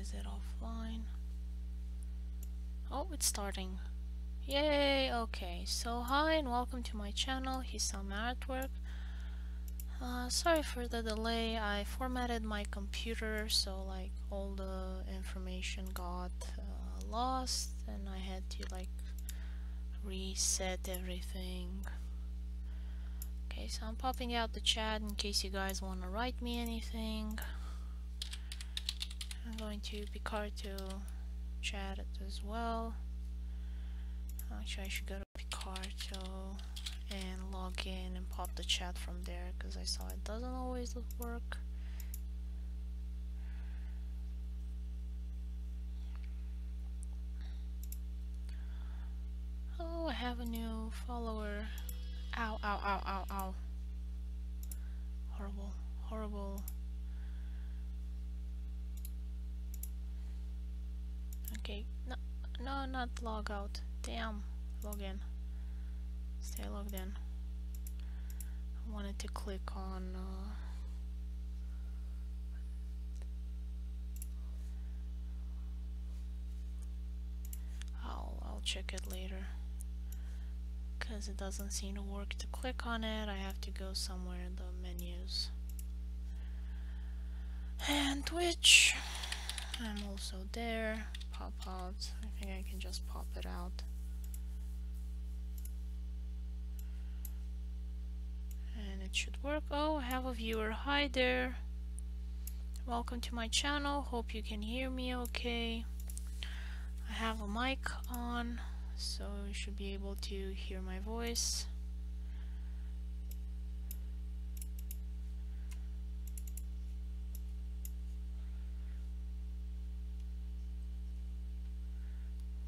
is it offline? Oh, it's starting. Yay! Okay, so hi and welcome to my channel, Hisame Artwork. Sorry for the delay. I formatted my computer, so like all the information got lost, and I had to like reset everything. Okay, so I'm popping out the chat in case you guys want to write me anything. I'm going to Picard to chat it as well. Actually, I should go to Picarto and log in and pop the chat from there because I saw it doesn't always work. Oh, I have a new follower. Ow, ow, ow, ow, ow. Horrible, horrible. Okay, no, no, not log out. Damn, log in. Stay logged in. I wanted to click on I'll check it later because it doesn't seem to work to click on it. I have to go somewhere in the menus. And Twitch, I'm also there. Pop out. I think I can just pop it out. And it should work. Oh, I have a viewer. Hi there. Welcome to my channel. Hope you can hear me okay. I have a mic on, so you should be able to hear my voice.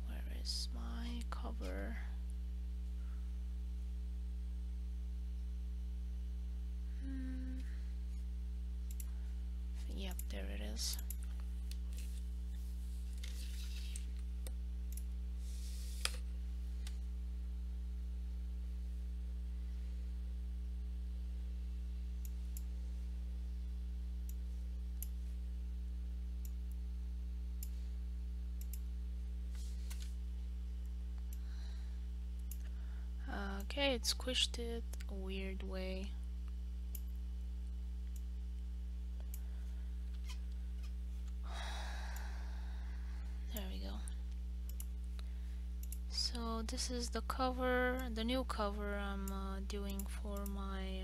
Where is my cover? Yep, there it is. Okay, it squished it a weird way. There we go. So this is the cover, the new cover I'm doing for my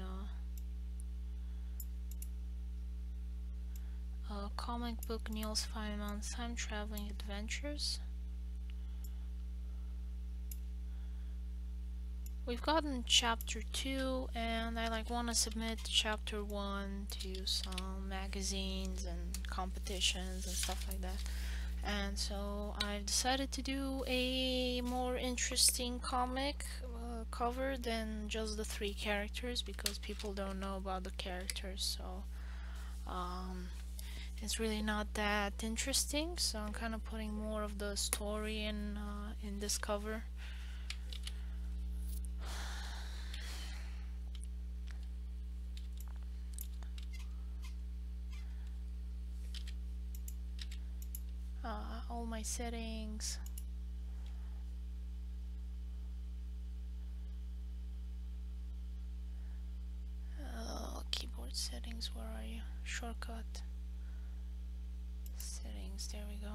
comic book Niels Feynman's Time Traveling Adventures. We've gotten chapter 2 and I want to submit chapter 1 to some magazines and competitions and stuff like that. And so I've decided to do a more interesting comic cover than just the 3 characters because people don't know about the characters, so it's really not that interesting. So I'm kind of putting more of the story in this cover. All my settings. Keyboard settings, where are you? Shortcut. Settings, there we go.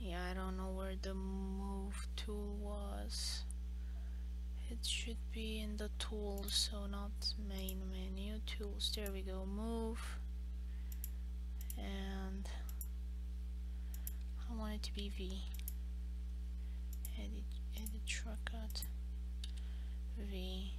Yeah, I don't know where the move tool was. It should be in the tools, so not main menu, tools. There we go, move. And I want it to be V. Edit shortcut. V.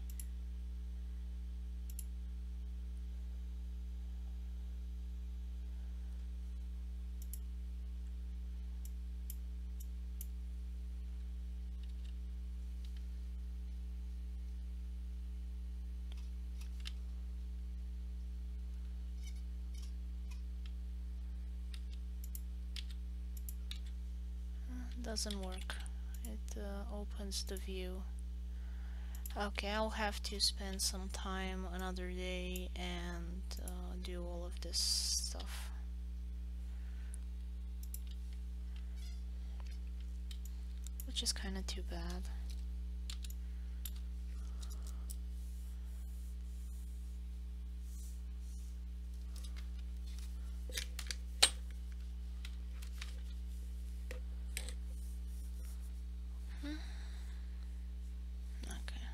Doesn't work. It opens the view. Okay, I'll have to spend some time another day and do all of this stuff. Which is kinda too bad. Okay.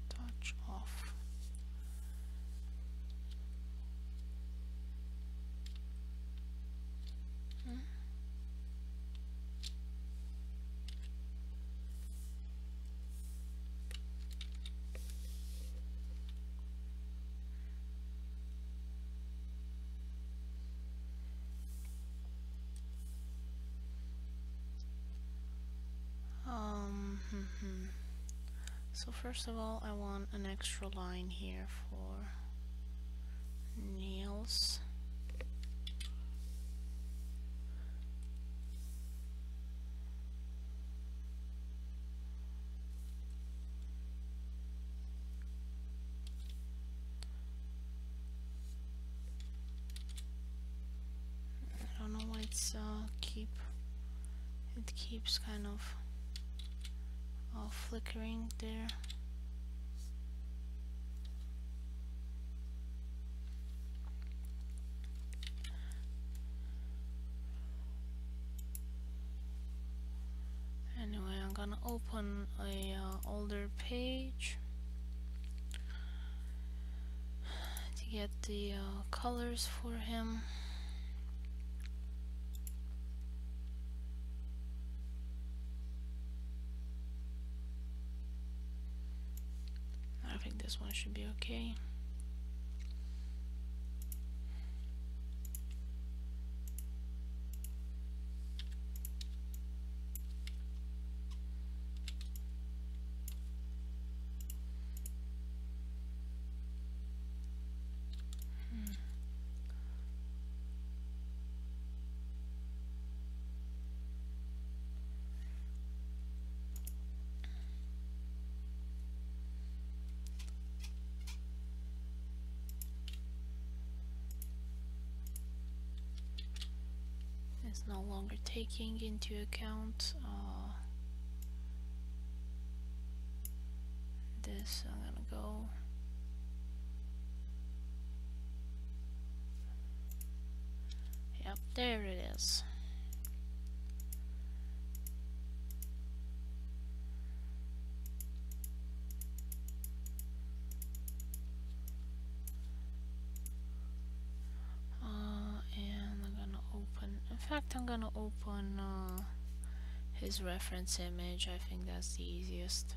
Touch off. So first of all, I want an extra line here for Niels. I don't know why it keeps kind of flickering there. Anyway, I'm gonna open a older page to get the colors for him. I think this one should be okay. It's no longer taking into account this. I'm gonna go yep, there it is. And I'm gonna open, in fact I'm gonna open his reference image. I think that's the easiest.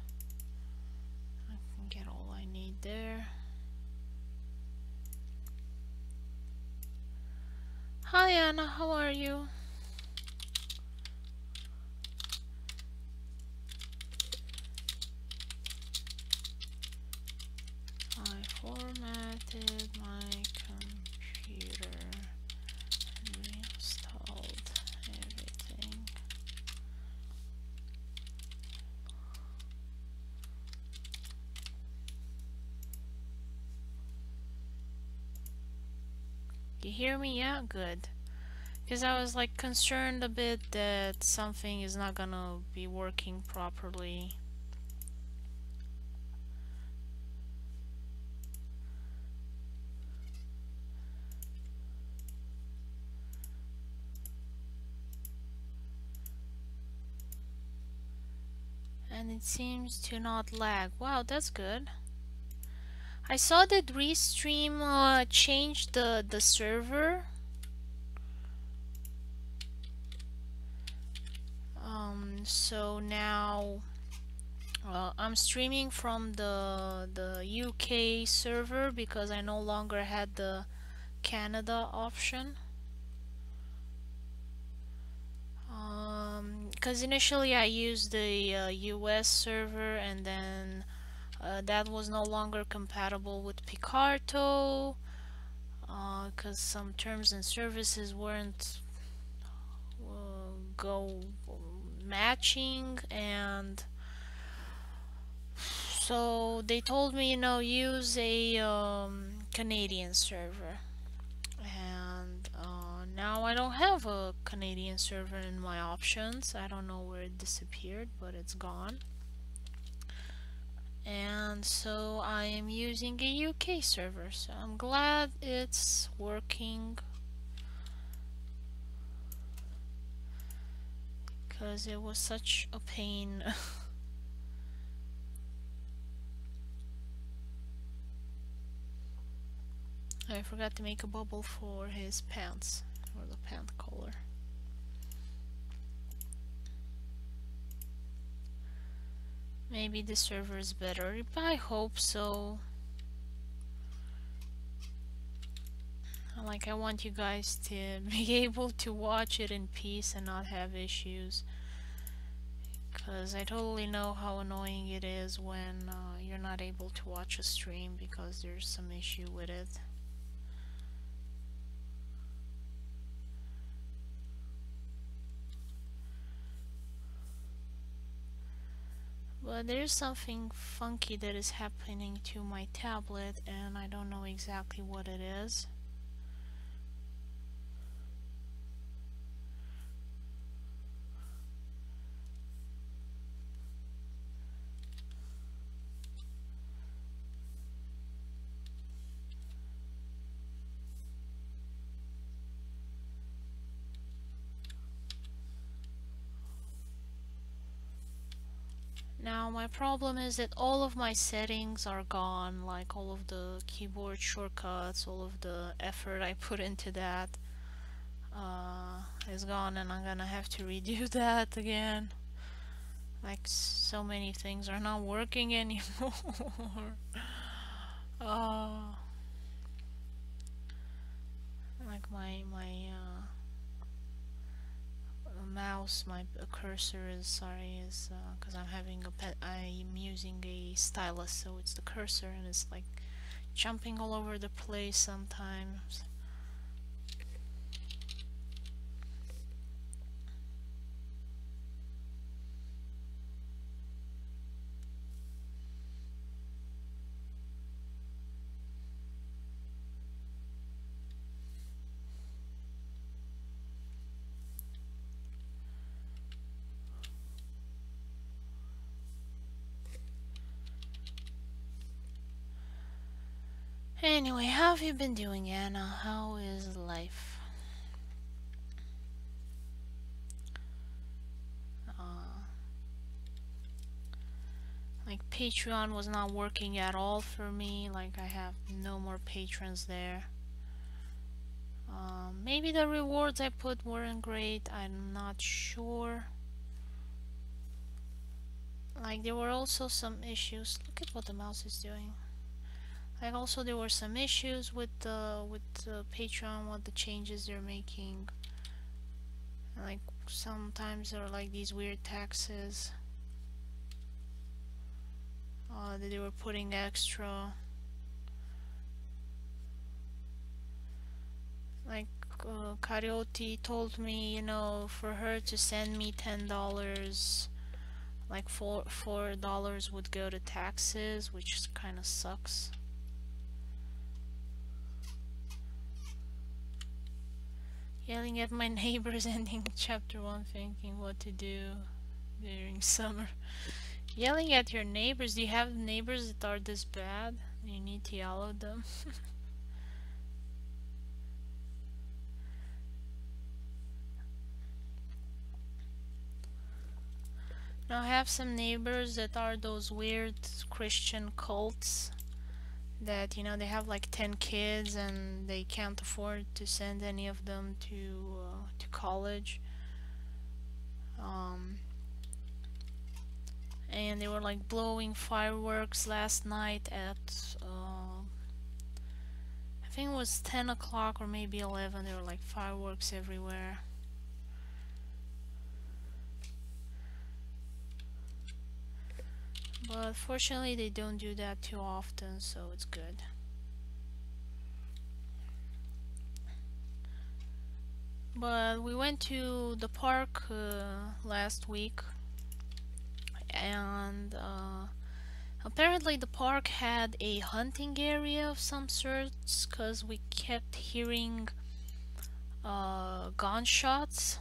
I can get all I need there. Hi Anna, how are you? I formatted my computer and reinstalled everything. You hear me? Yeah, good. Because I was like concerned a bit that something is not gonna be working properly. And it seems to not lag. Wow, that's good. I saw that Restream changed the server. So now I'm streaming from the UK server because I no longer had the Canada option. Because initially I used the US server, and then that was no longer compatible with Picarto. because some terms and services weren't go matching, and so they told me, use a Canadian server. And now I don't have a Canadian server in my options. I don't know where it disappeared, but it's gone. And so I am using a UK server, so I'm glad it's working, because it was such a pain. I forgot to make a bubble for his pants, or the pant collar. Maybe the server is better, I hope so. Like, I want you guys to be able to watch it in peace and not have issues, because I totally know how annoying it is when you're not able to watch a stream because there's some issue with it. But there's something funky that is happening to my tablet, and I don't know exactly what it is. Now my problem is that all of my settings are gone, like all of the keyboard shortcuts, all of the effort I put into that is gone, and I'm gonna have to redo that again. Like, so many things are not working anymore. uh, like my mouse, my cursor is, sorry, is because I'm using a stylus, so it's the cursor, and it's like jumping all over the place sometimes. Anyway, how have you been doing, Anna? How is life? Like, Patreon was not working at all for me. Like, I have no more patrons there. Maybe the rewards I put weren't great, I'm not sure. Like, there were also some issues. Look at what the mouse is doing. Like, also there were some issues with the Patreon, what the changes they're making. Like, sometimes there are like these weird taxes that they were putting extra. Like, Coyote told me, for her to send me $10, like $4 would go to taxes, which kind of sucks. Yelling at my neighbors, ending chapter 1, thinking what to do during summer. Yelling at your neighbors? Do you have neighbors that are this bad? You need to yell at them. Now, I have some neighbors that are those weird Christian cults that, they have like 10 kids and they can't afford to send any of them to college. And they were like blowing fireworks last night at I think it was 10 o'clock or maybe 11. There were like fireworks everywhere. But fortunately they don't do that too often, so it's good. But we went to the park last week, and apparently the park had a hunting area of some sorts, because we kept hearing gunshots.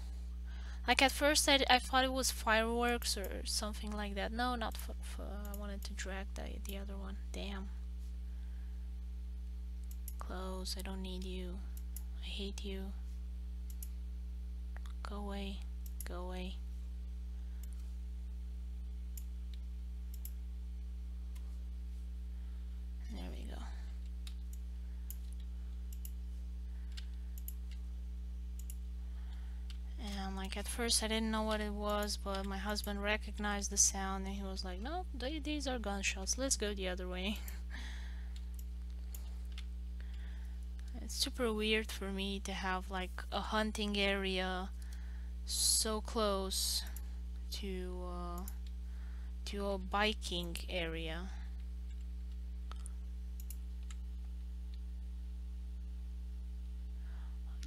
Like at first I thought it was fireworks or something like that. No, not I wanted to drag the other one. Damn. Close, I don't need you. I hate you. Go away. Go away. There we go. And like at first I didn't know what it was, but my husband recognized the sound and he was like, no, these are gunshots. Let's go the other way. It's super weird for me to have like a hunting area so close to a biking area.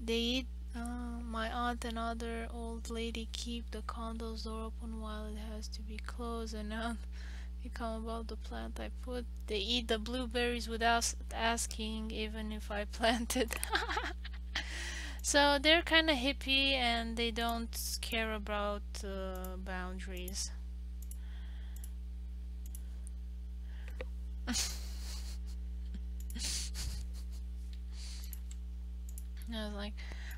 They eat. My aunt and other old lady keep the condo's door open while it has to be closed, and now become about the plant I put. They eat the blueberries without asking, even if I planted. So they're kind of hippie and they don't care about boundaries. I was like,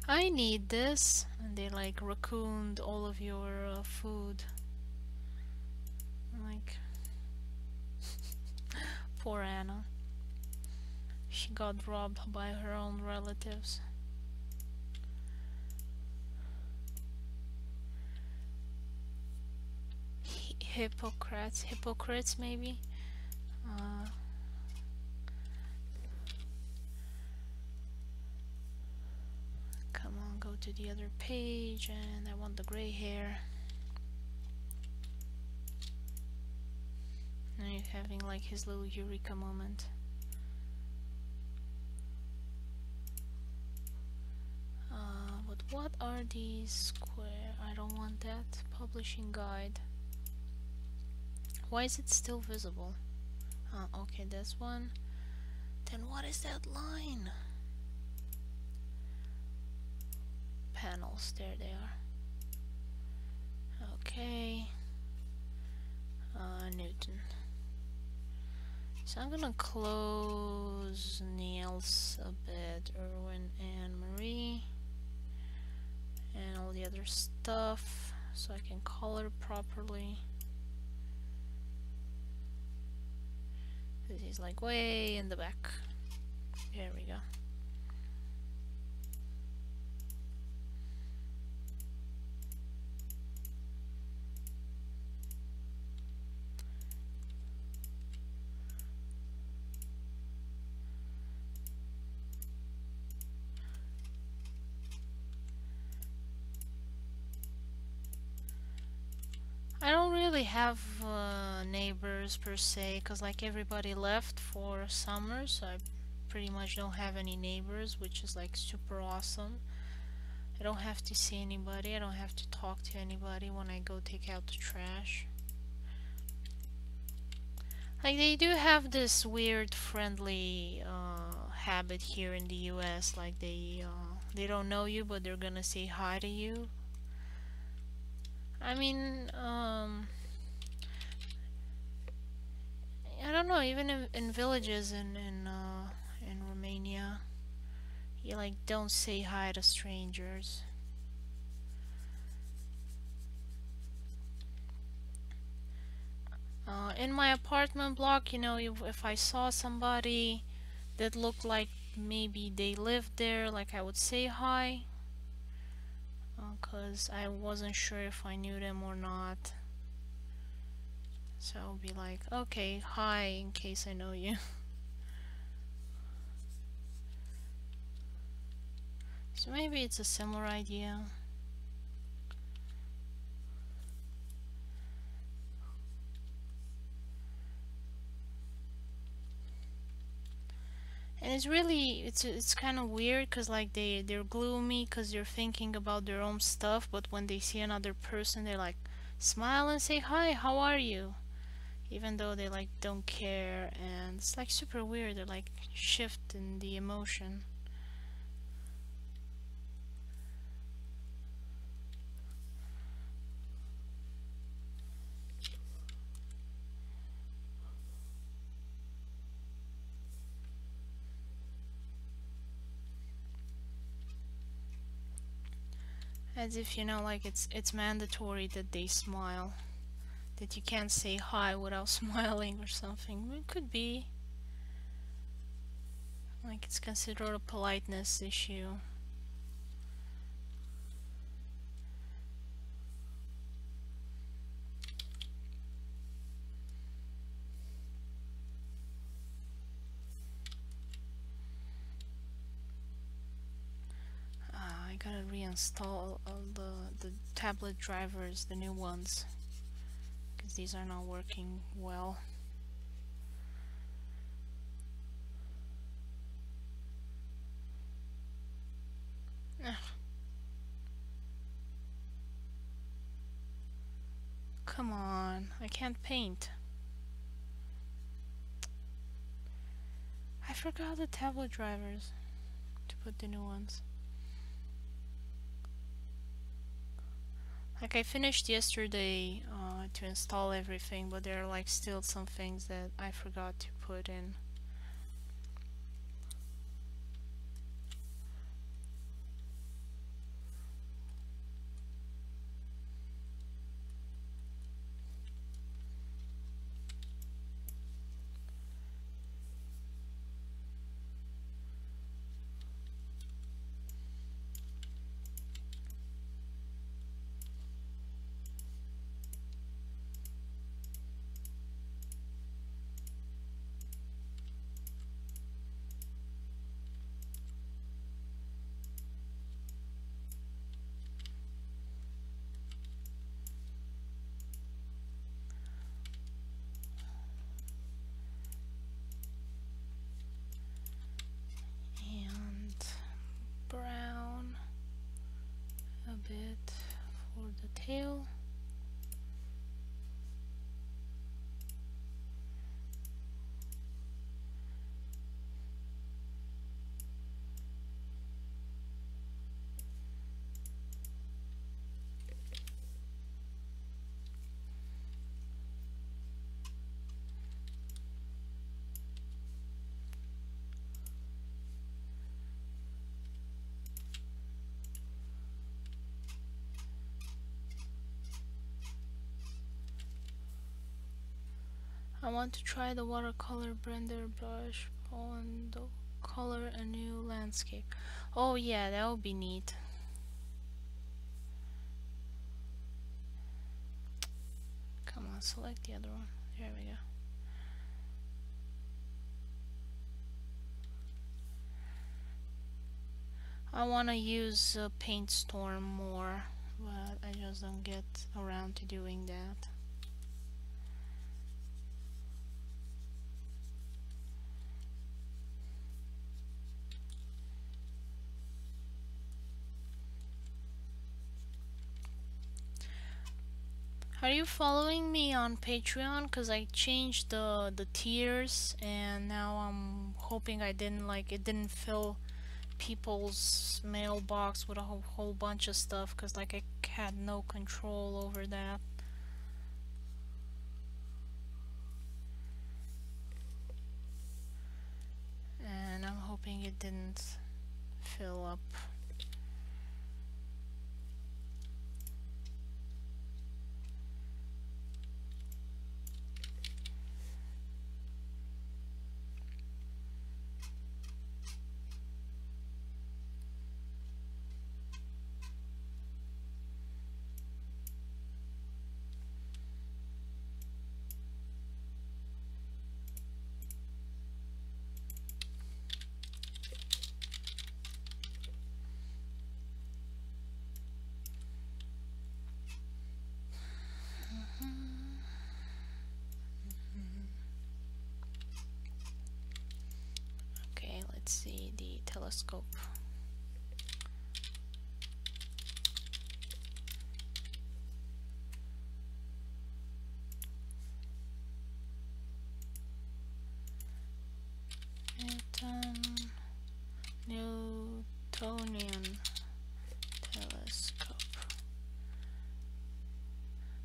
I need this, and they like raccooned all of your food. I'm like, poor Anna. She got robbed by her own relatives. Hypocrites maybe. Uh, Come on, go to the other page, and I want the gray hair. Now he's having like his little eureka moment. But what are these square? I don't want that. Publishing guide. Why is it still visible? Okay, this one. Then what is that line? Panels, there they are. Okay. Newton. So I'm gonna close Niels a bit, Erwin and Marie, and all the other stuff, so I can color properly. This is like way in the back. There we go. I don't really have neighbors per se, because like everybody left for summer, so I pretty much don't have any neighbors, which is like super awesome. I don't have to see anybody, I don't have to talk to anybody when I go take out the trash. Like they do have this weird friendly habit here in the US, like they don't know you but they're gonna say hi to you. I mean, I don't know, even in villages in Romania, you like don't say hi to strangers. In my apartment block, you know, if I saw somebody that looked like maybe they lived there, like I would say hi, cause I wasn't sure if I knew them or not. So I'll be like, okay, hi, in case I know you. So maybe it's a similar idea. And it's kind of weird because like they're gloomy because they're thinking about their own stuff, but when they see another person they like smile and say hi, how are you, even though they like don't care. And it's like super weird. They're like shift in the emotion. As if, you know, like it's mandatory that they smile, that you can't say hi without smiling or something. It could be like it's considered a politeness issue. I gotta reinstall all the tablet drivers, the new ones, because these are not working well. Ugh. Come on, I can't paint. I forgot the tablet drivers to put the new ones. Like I finished yesterday to install everything, but there are like still some things that I forgot to put in. And brown a bit for the tail. I want to try the watercolor blender brush on the color a new landscape. Oh yeah, that would be neat. Come on, select the other one. There we go. I want to use Paint Storm more, but I just don't get around to doing that. Are you following me on Patreon? Cause I changed the tiers, and now I'm hoping I didn't like it didn't fill people's mailbox with a whole bunch of stuff. Cause like I had no control over that. And I'm hoping it didn't fill up. let's see the telescope. Newtonian telescope.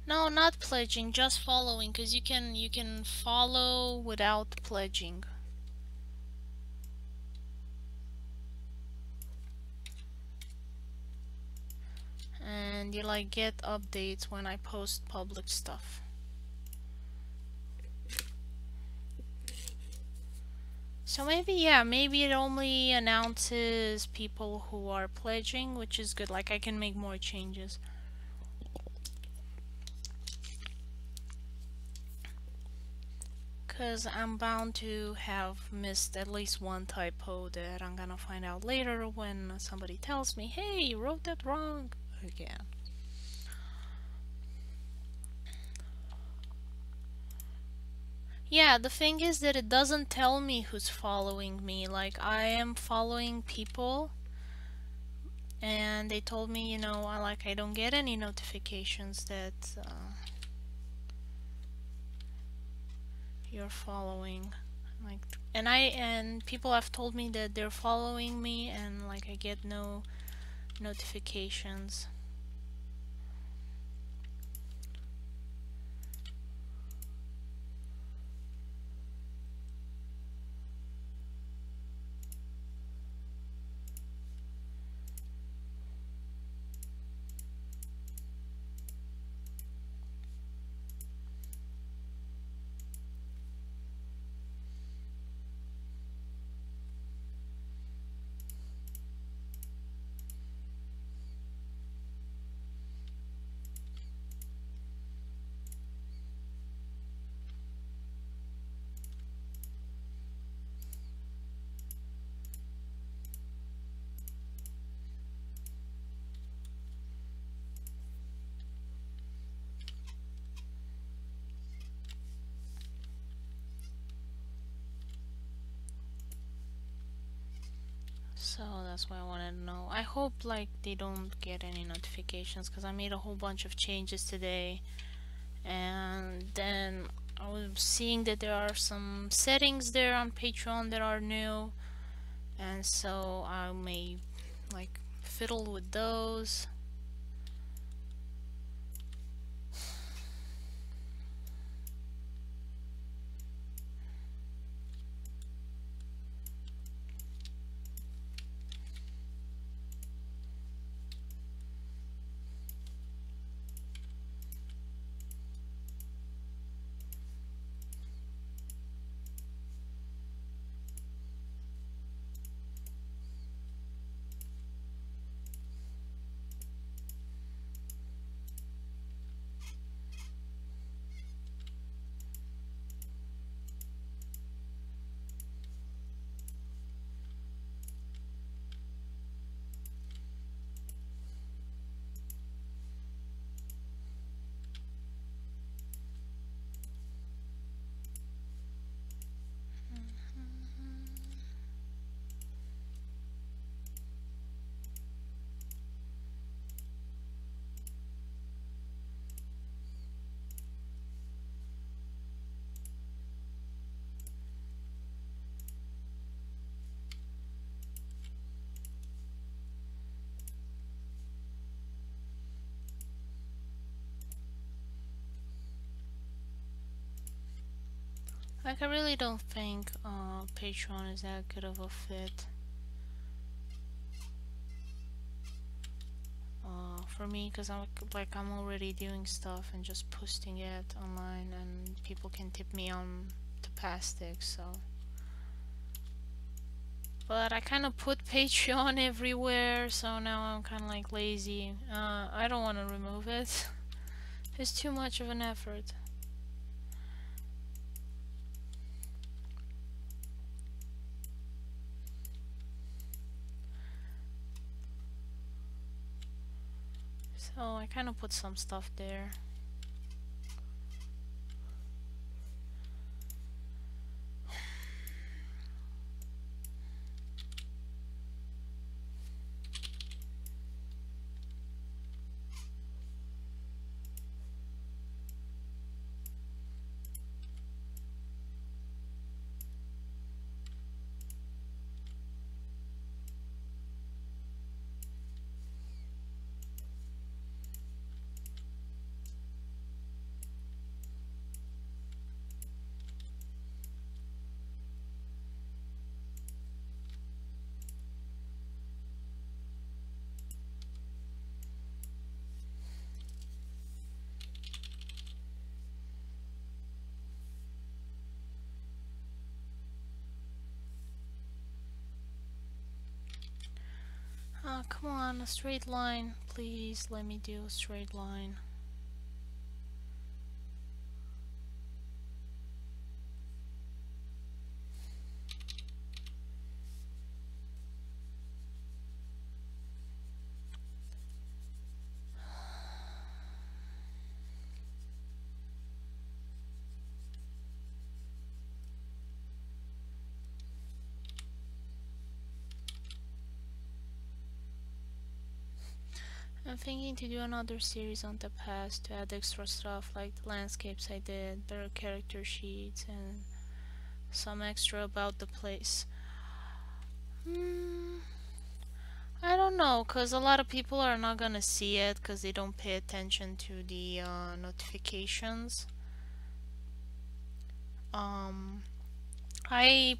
No, not pledging, just following, because you can follow without pledging. And you like get updates when I post public stuff. So maybe, yeah, maybe it only announces people who are pledging, which is good. Like I can make more changes. Because I'm bound to have missed at least one typo that I'm gonna find out later when somebody tells me, hey, you wrote that wrong again. Yeah, the thing is that it doesn't tell me who's following me. Like, I am following people, and they told me, you know, I don't get any notifications that you're following. Like, and people have told me that they're following me, and like I get no notifications. So that's why I wanted to know. I hope like they don't get any notifications because I made a whole bunch of changes today, and then I was seeing that there are some settings there on Patreon that are new, and so I may like fiddle with those. Like I really don't think Patreon is that good of a fit for me, because I'm already doing stuff and just posting it online, and people can tip me on the plastic. So, but I kind of put Patreon everywhere, so now I'm kind of like lazy. I don't want to remove it. It's too much of an effort. So I kind of put some stuff there. Ah, come on, a straight line. Please let me do a straight line. I'm thinking to do another series on the past to add extra stuff like the landscapes I did, better character sheets, and some extra about the place. I don't know, cause a lot of people are not gonna see it cause they don't pay attention to the notifications. Um, I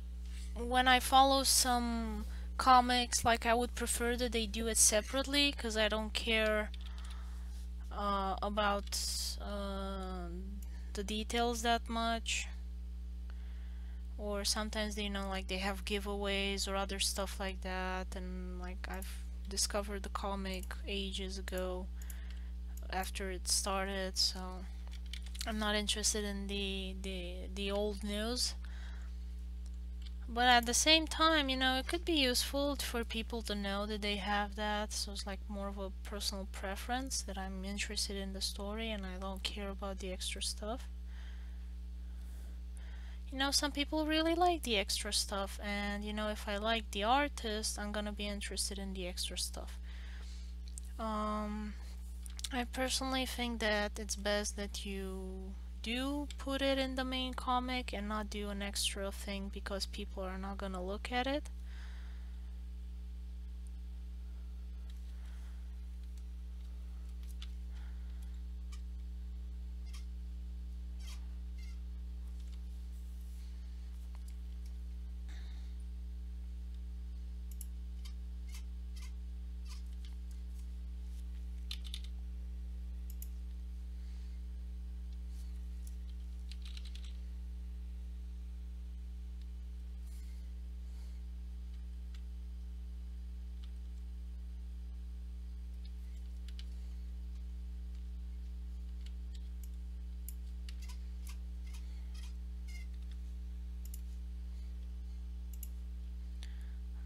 when I follow some comics, like I would prefer that they do it separately cause I don't care about the details that much. Or sometimes like they have giveaways or other stuff like that, and like I've discovered the comic ages ago after it started, so I'm not interested in the old news. But at the same time, it could be useful for people to know that they have that, so it's like more of a personal preference that I'm interested in the story and I don't care about the extra stuff. Some people really like the extra stuff, and if I like the artist, I'm gonna be interested in the extra stuff. Um, I personally think that it's best that you do put it in the main comic and not do an extra thing because people are not gonna look at it.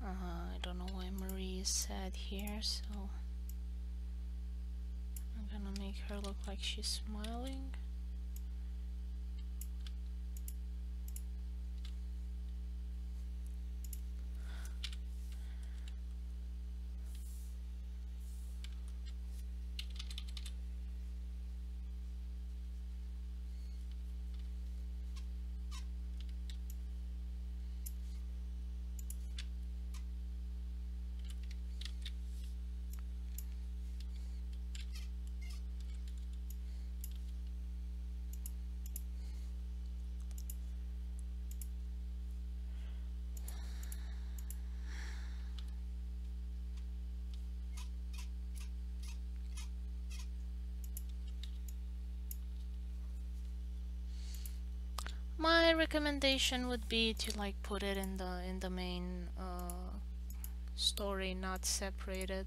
I don't know why Marie is sad here, so I'm gonna make her look like she's smiling. My recommendation would be to like put it in the main story, not separated.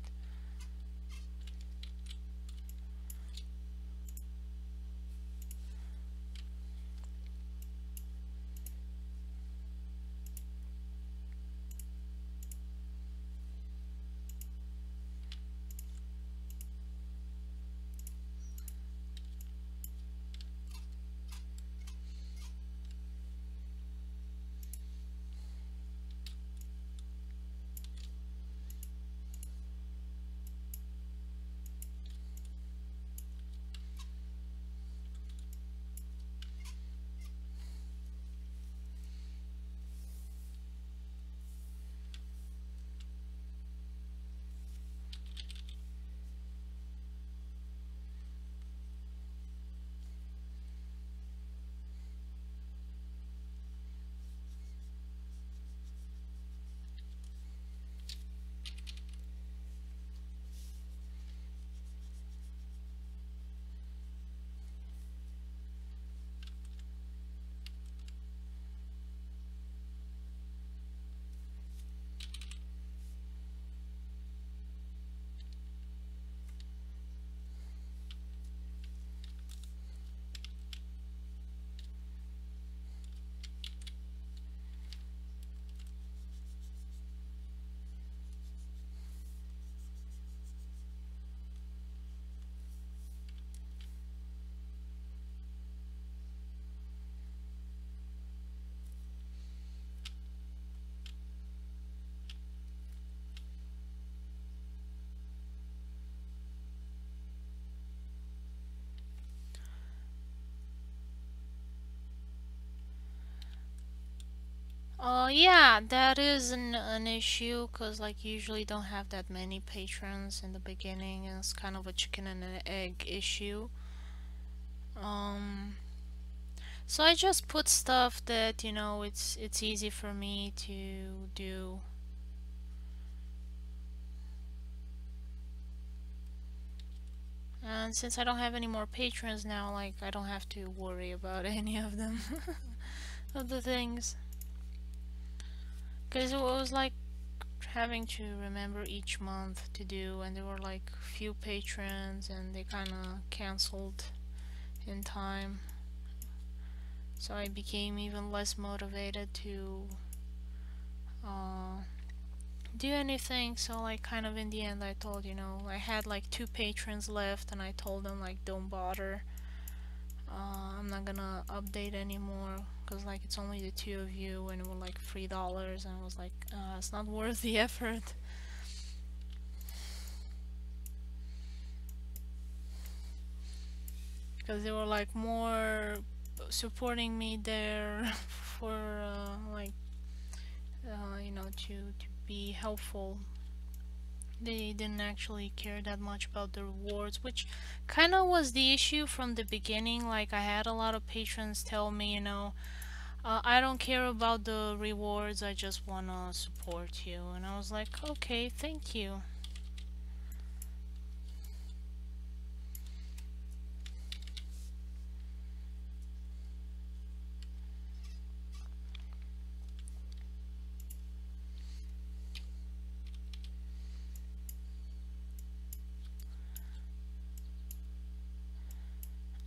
Yeah, that is an issue because like usually don't have that many patrons in the beginning, and it's kind of a chicken and an egg issue. Um, so I just put stuff that it's easy for me to do. And since I don't have any more patrons now, like I don't have to worry about any of them of the things. Because it was like having to remember each month to do, and there were like few patrons and they kind of canceled in time, so I became even less motivated to uh, do anything. So like kind of in the end I told, I had like two patrons left and I told them like don't bother, I'm not gonna update anymore because like it's only the two of you and it was like $3, and I was like it's not worth the effort. Because they were like more supporting me there for like to be helpful. They didn't actually care that much about the rewards, which kind of was the issue from the beginning. Like I had a lot of patrons tell me, I don't care about the rewards, I just wanna support you, and I was like, okay, thank you.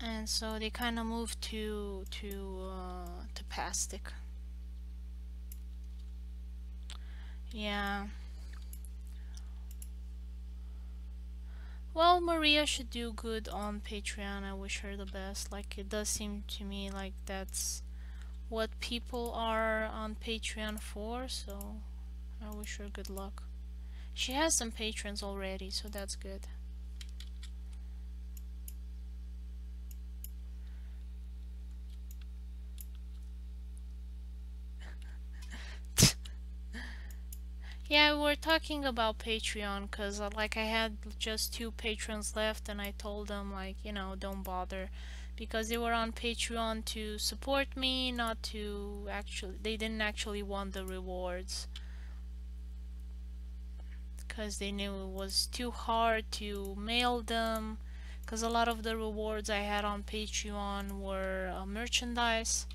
And so they kind of moved to Pastic. Yeah. Well, Maria should do good on Patreon. I wish her the best. Like, it does seem to me like that's what people are on Patreon for, so I wish her good luck. She has some patrons already, so that's good. Yeah, we're talking about Patreon because like I had just two patrons left and I told them like, don't bother because they were on Patreon to support me, not to actually, they didn't actually want the rewards because they knew it was too hard to mail them because a lot of the rewards I had on Patreon were merchandise.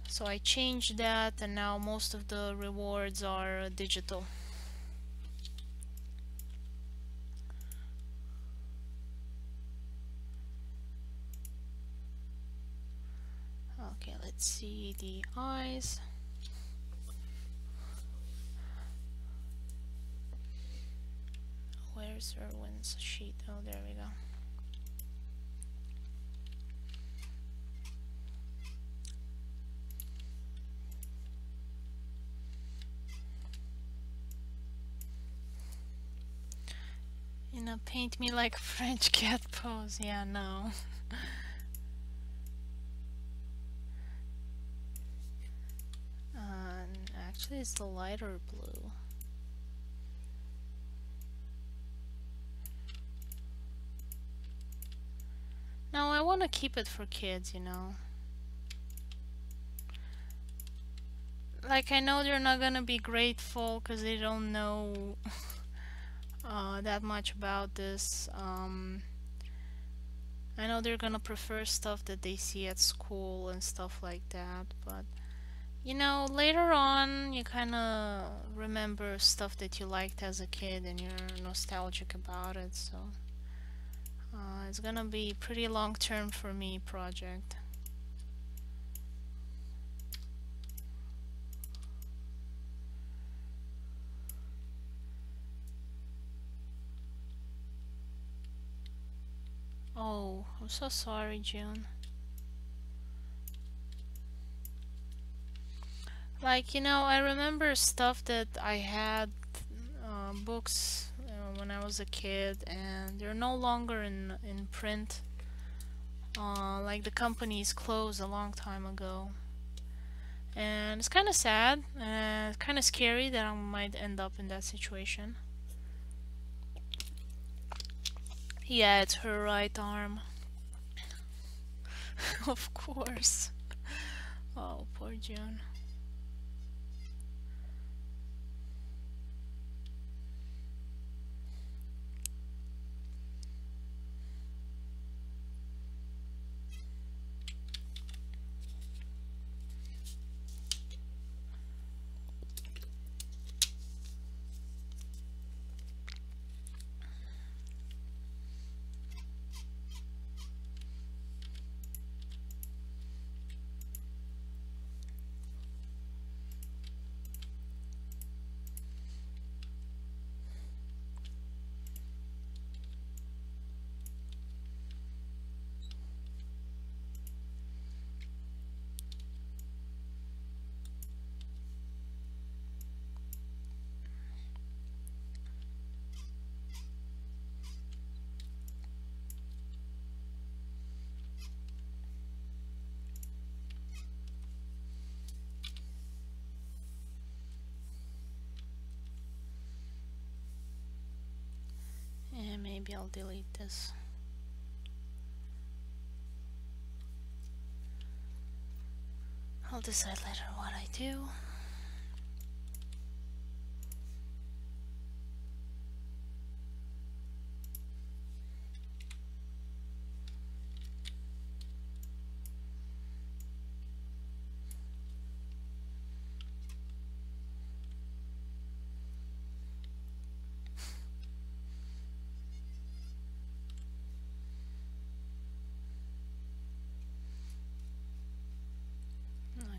So I changed that and now most of the rewards are digital. Okay, let's see the eyes. Where's Erwin's sheet? Oh, there we go. Paint me like a French cat pose. Yeah, no. Actually, it's the lighter blue. No, I want to keep it for kids. Like, I know they're not gonna be grateful because they don't know that much about this. I know they're gonna prefer stuff that they see at school and stuff like that, but later on you kind of remember stuff that you liked as a kid and you're nostalgic about it, so it's gonna be pretty long term for me project. Oh, I'm so sorry, June. Like, I remember stuff that I had, books when I was a kid, and they're no longer in print. Like the companies closed a long time ago. And it's kind of sad and kind of scary that I might end up in that situation. Yeah, it's her right arm. Of course. Oh, poor June. And maybe I'll delete this. I'll decide later what I do.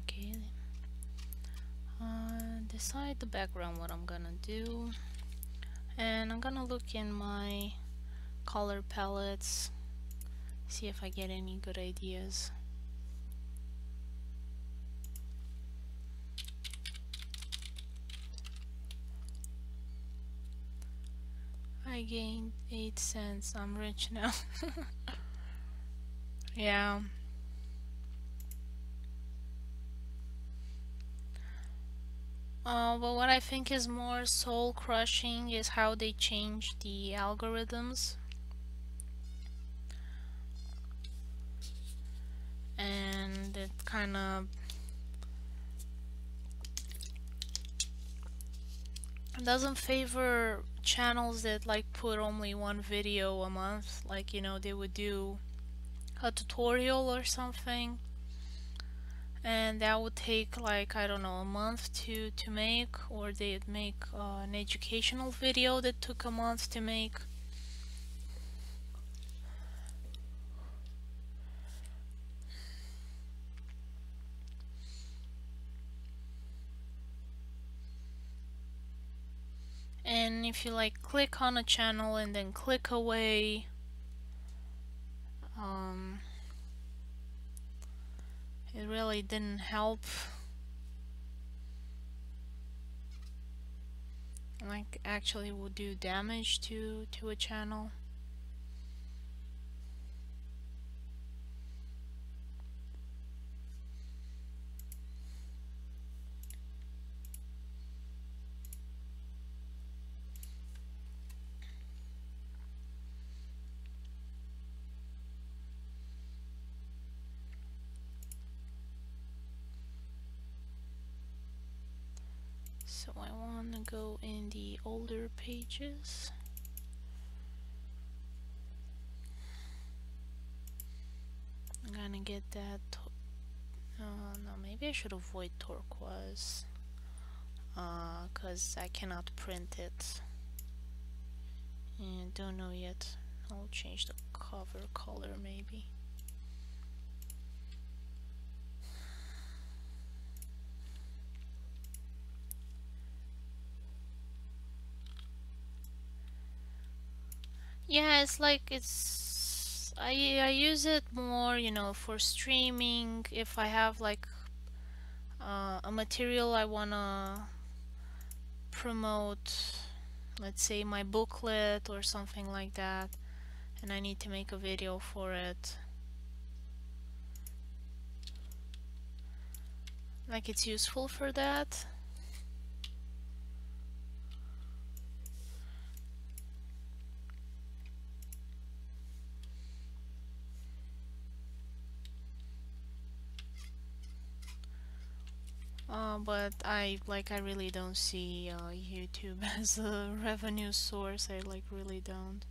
Okay. Decide the background what I'm gonna do. And I'm gonna look in my color palettes, see if I get any good ideas. I gained 8 cents. I'm rich now. Yeah. But what I think is more soul crushing is how they change the algorithms. And it kind of doesn't favor channels that like put only one video a month. Like, you know, they would do a tutorial or something, and that would take like, I don't know, a month to make, or they'd make an educational video that took a month to make. And if you like click on a channel and then click away, it really didn't help. Like, actually would do damage to a channel. So I want to go in the older pages. I'm gonna get that. No, maybe I should avoid turquoise, cause I cannot print it. And don't know yet. I'll change the cover color maybe. Yeah, it's like I use it more, you know, for streaming. If I have like a material I wanna promote, let's say my booklet or something like that, and I need to make a video for it. Like it's useful for that. But I really don't see YouTube as a revenue source. I really don't.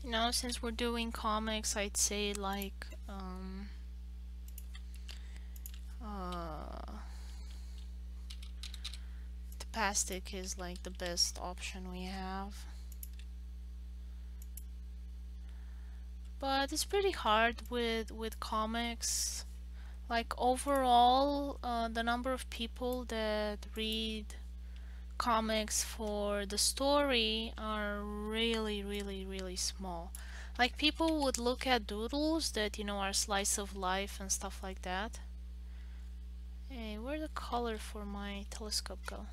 You know, since we're doing comics, I'd say uh, Tapastic is like the best option we have. But it's pretty hard with comics. Like overall, the number of people that read comics for the story are really small. Like people would look at doodles that are slice of life and stuff like that. Hey, where'd the color for my telescope go?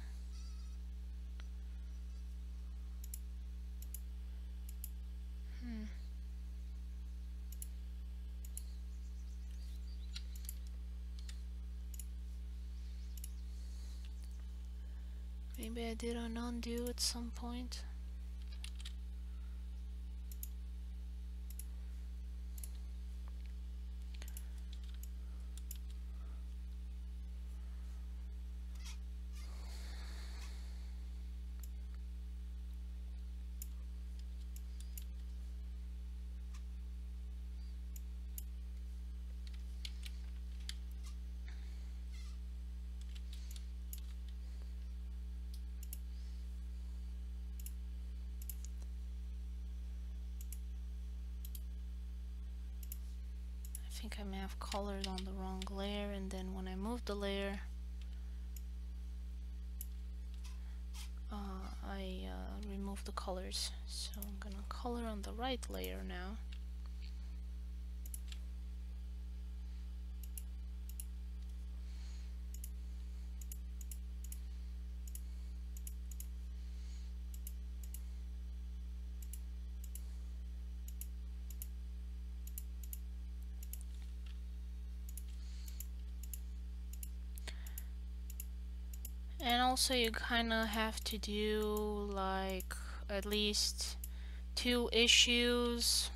Maybe I did an undo at some point. I think I may have colored on the wrong layer, and then when I moved the layer, I removed the colors. So I'm gonna color on the right layer now. And also you kinda have to do like at least 2 issues,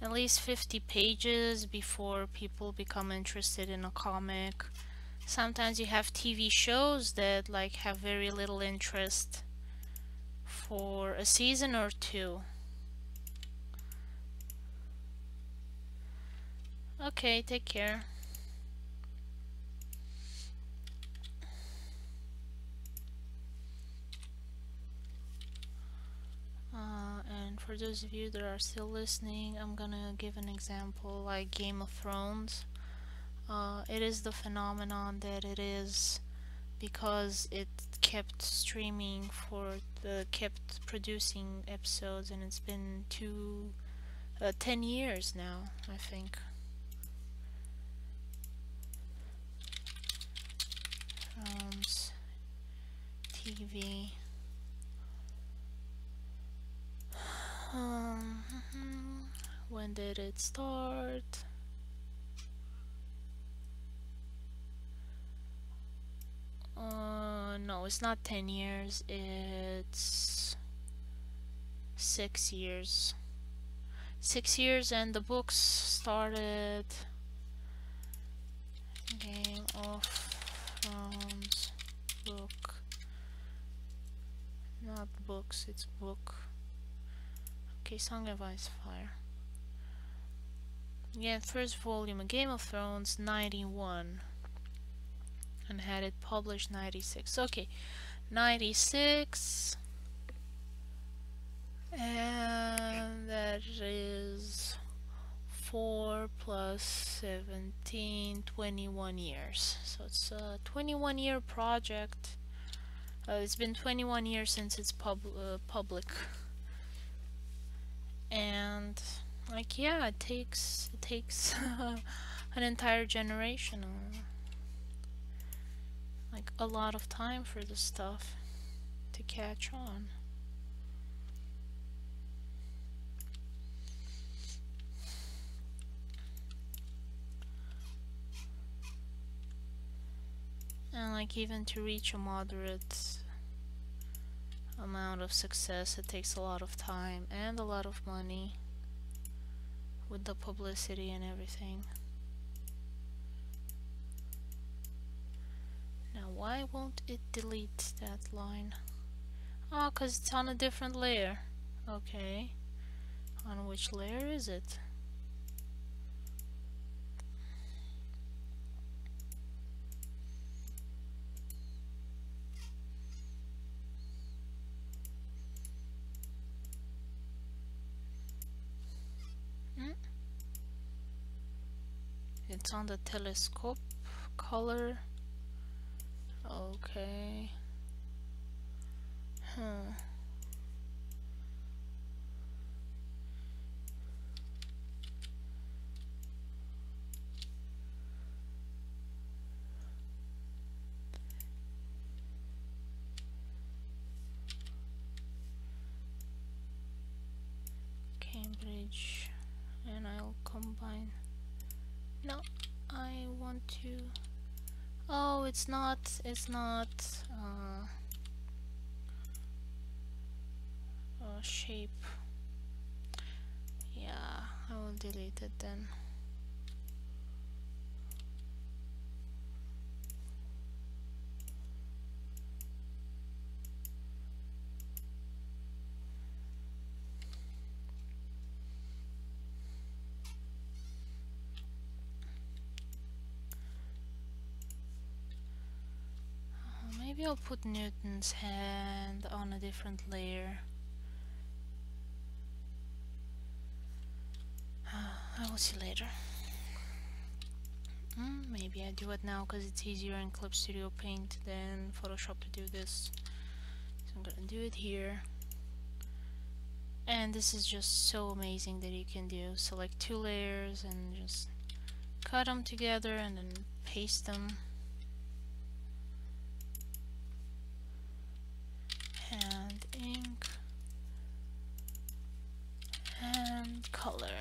at least 50 pages before people become interested in a comic. Sometimes you have TV shows that have very little interest for a season or 2. Okay, take care. And for those of you that are still listening, I'm gonna give an example like Game of Thrones. It is the phenomenon that it is because it kept streaming kept producing episodes, and it's been 10 years now, I think. TV. When did it start? No, it's not 10 years, it's 6 years. 6 years, and the books started Game of Thrones book. Not books, it's book. Okay, Song of Ice Fire. Yeah, first volume of Game of Thrones, 91. And had it published 96. Okay, 96. And that is 4 plus 17, 21 years. So it's a 21-year project. It's been 21 years since it's public, and like, yeah, it takes an entire generation, like a lot of time for this stuff to catch on. And like, even to reach a moderate amount of success, it takes a lot of time and a lot of money with the publicity and everything. Now, why won't it delete that line? Oh, 'cause it's on a different layer. Okay. On which layer is it? Hmm? It's on the telescope color. Okay. Huh. Cambridge. And I'll combine. No, I want to. Oh, it's not. Shape. Yeah, I will delete it then. Maybe I'll put Newton's hand on a different layer. I will see later. Maybe I do it now because it's easier in Clip Studio Paint than Photoshop to do this. So I'm gonna do it here. And this is just so amazing that you can do. Select two layers and just cut them together and then paste them. And ink. And color.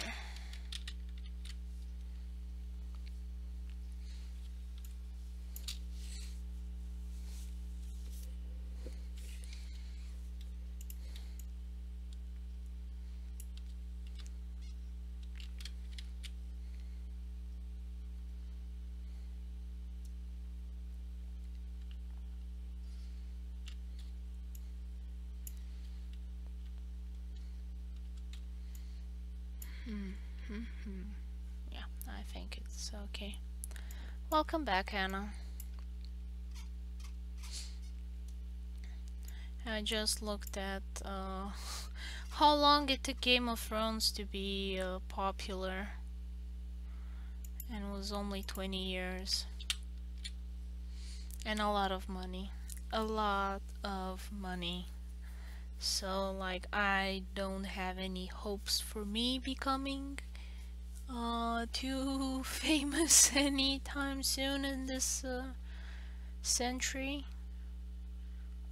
Yeah, I think it's okay. Welcome back, Anna. I just looked at how long it took Game of Thrones to be popular, and it was only 20 years. And a lot of money. A lot of money. So, like, I don't have any hopes for me becoming too famous anytime soon in this century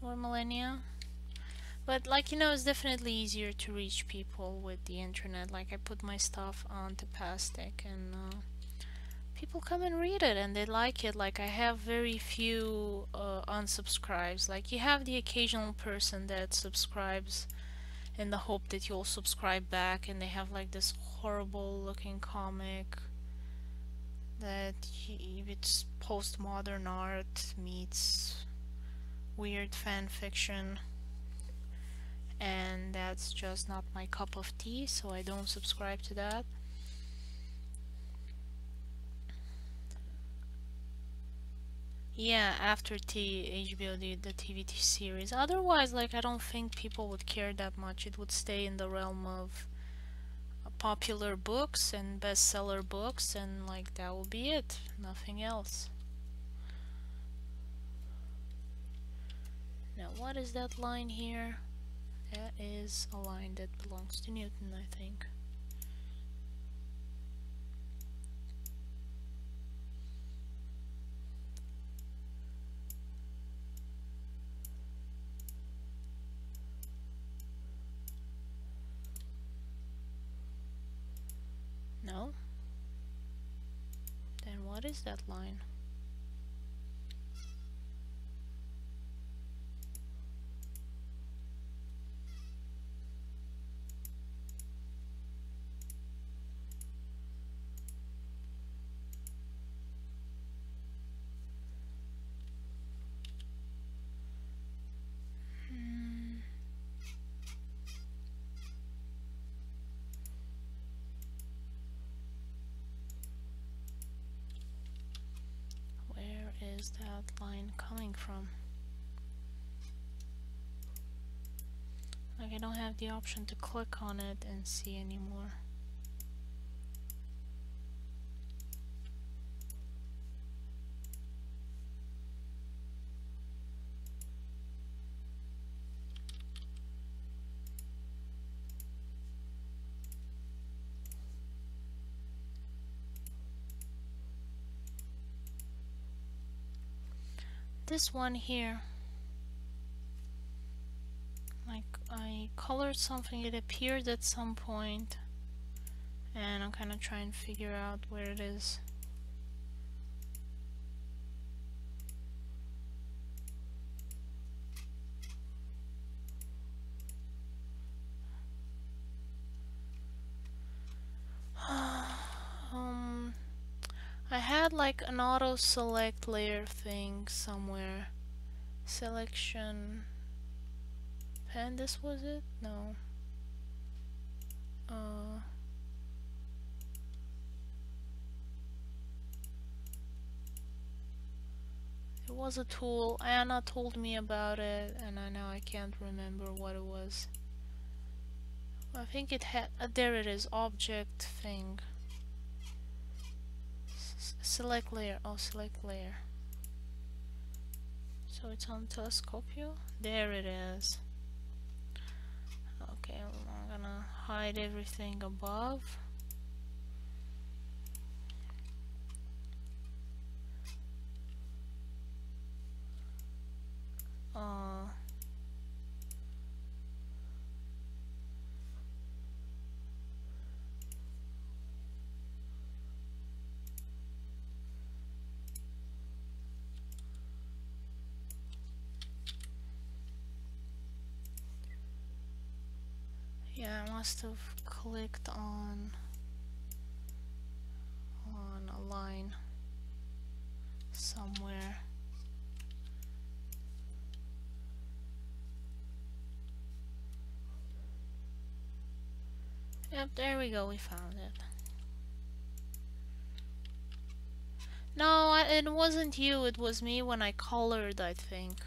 or millennia. But, like, you know, it's definitely easier to reach people with the internet. Like, I put my stuff onto Pastic and people come and read it and they like it. Like, I have very few unsubscribes. Like, you have the occasional person that subscribes in the hope that you'll subscribe back, and they have like this horrible looking comic that it's postmodern art meets weird fan fiction, and that's just not my cup of tea, so I don't subscribe to that. Yeah, after HBO did the TVT series. Otherwise, like, I don't think people would care that much. It would stay in the realm of popular books and bestseller books, and like, that will be it. Nothing else. Now what is that line here? That is a line that belongs to Newton, I think. No? Then what is that line? Where is that line coming from? Like, I don't have the option to click on it and see anymore. This one here, like, I colored something, it appeared at some point, and I'm kind of trying to figure out where it is. I had like an auto select layer thing somewhere. Selection pen, this was it? No. It was a tool. Anna told me about it, and now I can't remember what it was. I think it had. There it is. Object thing. Select layer. Oh, select layer. So it's on telescopio. There it is. Okay, I'm gonna hide everything above. Yeah, I must have clicked on a line somewhere. Yep, there we go, we found it. No, it wasn't you, it was me when I colored, I think.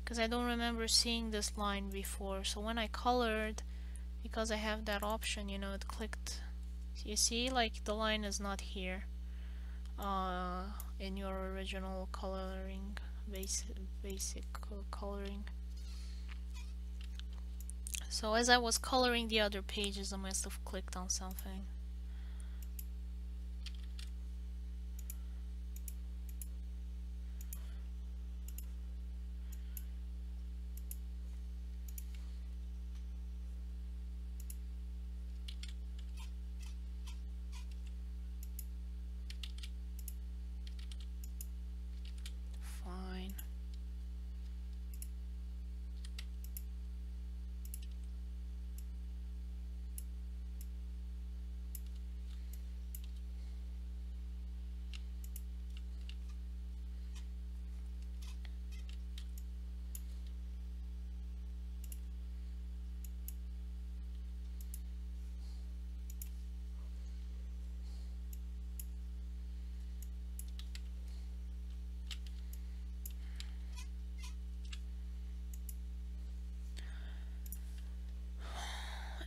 Because I don't remember seeing this line before. So when I colored, because I have that option, you know, it clicked. You see, like, the line is not here in your original coloring, basic coloring. So as I was coloring the other pages, I must have clicked on something. Fine.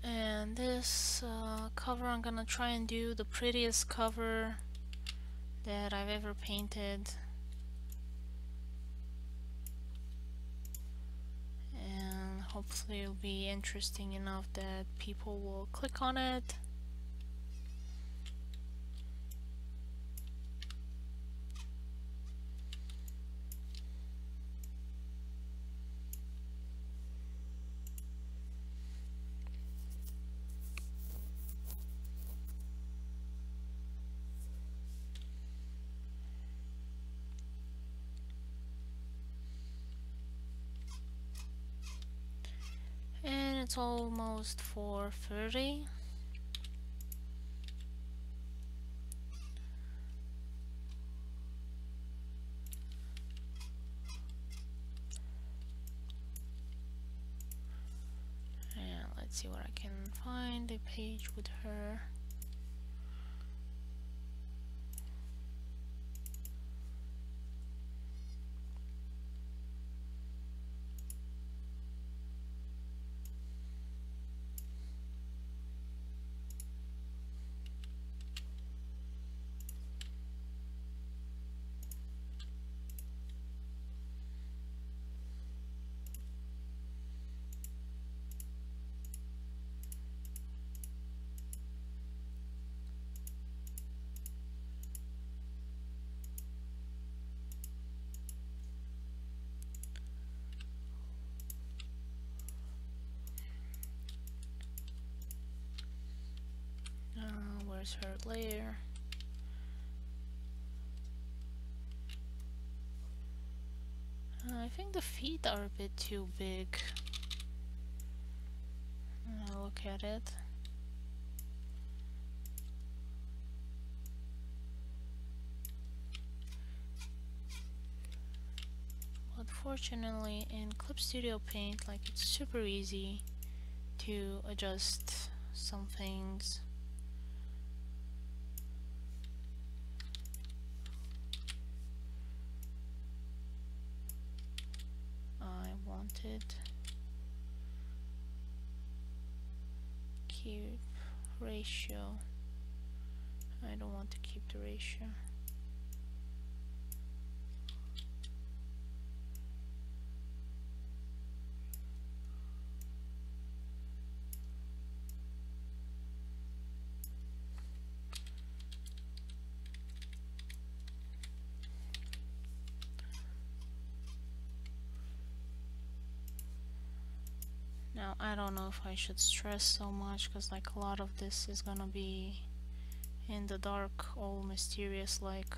And this cover, I'm gonna try and do the prettiest cover that I've ever painted. hopefully it'll be interesting enough that people will click on it. And it's almost 4:30. And let's see what I can find a page with her. Where's her layer? I think the feet are a bit too big. Look at it. But fortunately in Clip Studio Paint, like, it's super easy to adjust some things. I wanted keep ratio. I don't want to keep the ratio. Now I don't know if I should stress so much, because like a lot of this is gonna be in the dark, all mysterious like.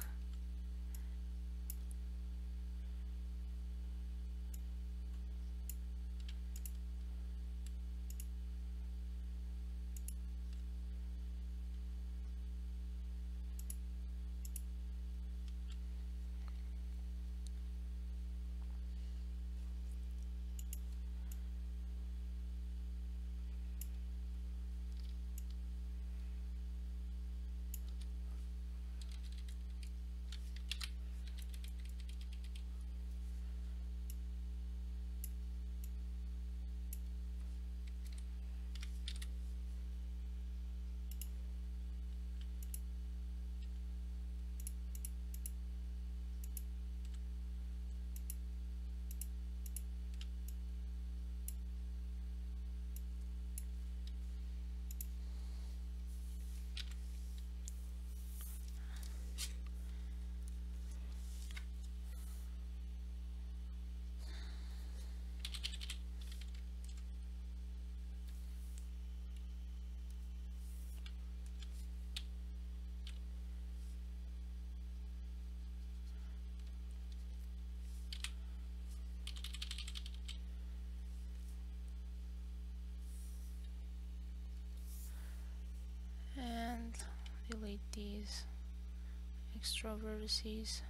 And delete these extra vertices.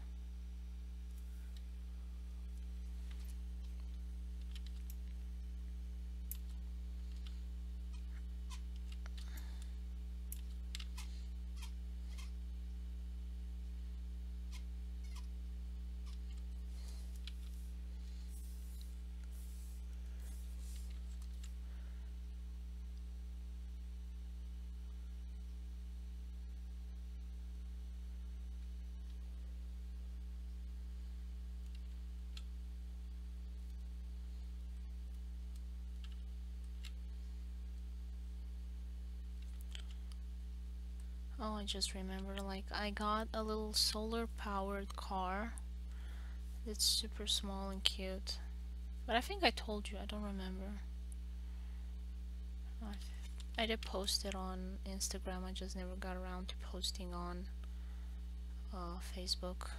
Oh, I just remember, like, I got a little solar powered car. It's super small and cute. But I think I told you, I don't remember. I did post it on Instagram, I just never got around to posting on Facebook.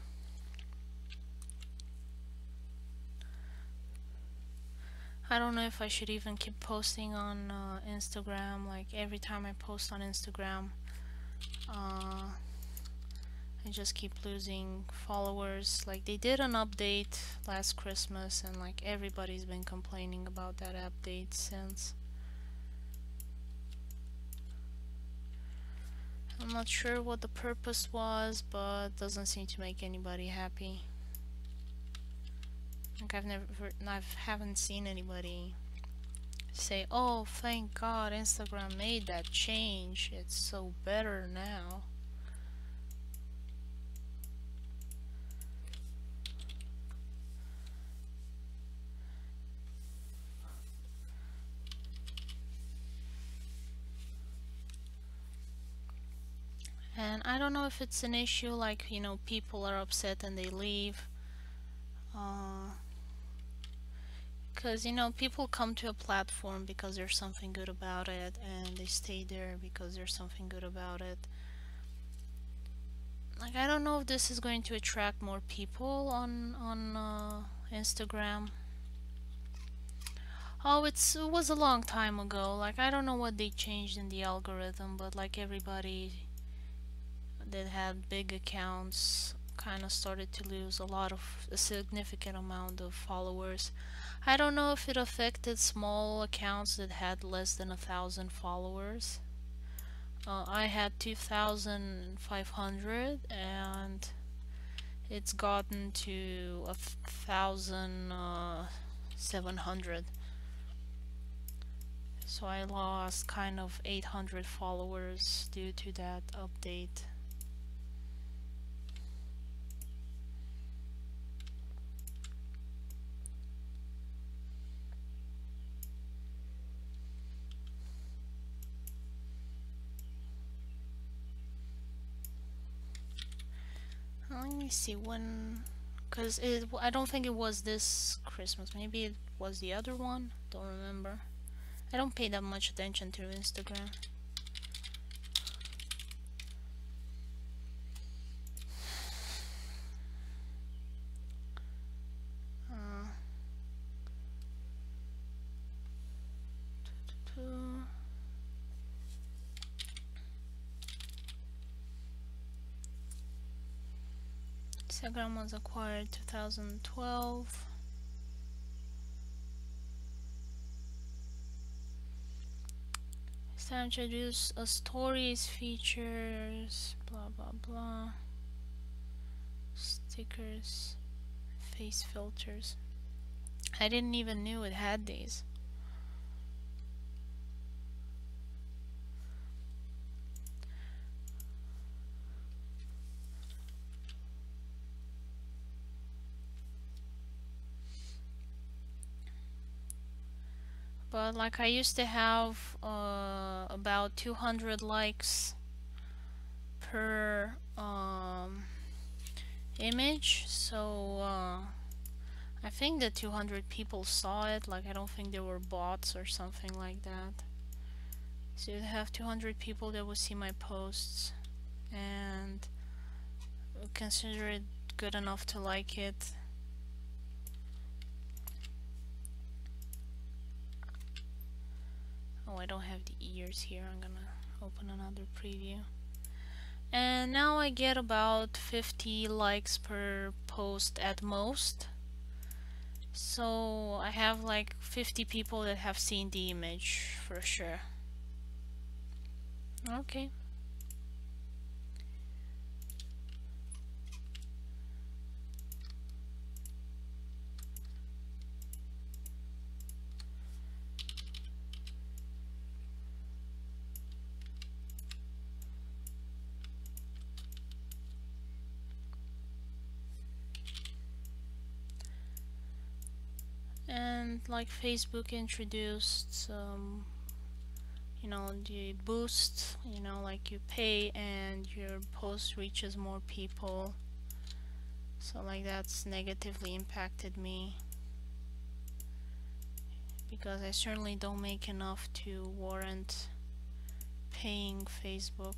I don't know if I should even keep posting on Instagram. Like every time I post on Instagram, I just keep losing followers. Like they did an update last Christmas and like everybody's been complaining about that update since. I'm not sure what the purpose was, but doesn't seem to make anybody happy. Like I haven't seen anybody say, "Oh, thank God Instagram made that change. It's so better now." And I don't know if it's an issue, like, you know, people are upset and they leave. Because, you know, people come to a platform because there's something good about it, and they stay there because there's something good about it. Like, I don't know if this is going to attract more people on Instagram. Oh, it was a long time ago. Like, I don't know what they changed in the algorithm, but like everybody that had big accounts kind of started to lose a significant amount of followers. I don't know if it affected small accounts that had less than 1,000 followers. I had 2,500 and it's gotten to 1,700. So I lost kind of 800 followers due to that update. Let me see when, because I don't think it was this Christmas. Maybe it was the other one. Don't remember. I don't pay that much attention to Instagram. Instagram was acquired 2012. It's time to introduce a stories features, blah blah blah. Stickers, face filters. I didn't even knew it had these. But like I used to have about 200 likes per image, so I think that 200 people saw it. Like I don't think there were bots or something like that. So you'd have 200 people that would see my posts and consider it good enough to like it. Oh, I don't have the ears here. I'm gonna open another preview. And now I get about 50 likes per post at most. So I have like 50 people that have seen the image for sure. Okay. And like Facebook introduced you know, the boost, you know, like you pay and your post reaches more people. So like that's negatively impacted me, because I certainly don't make enough to warrant paying Facebook.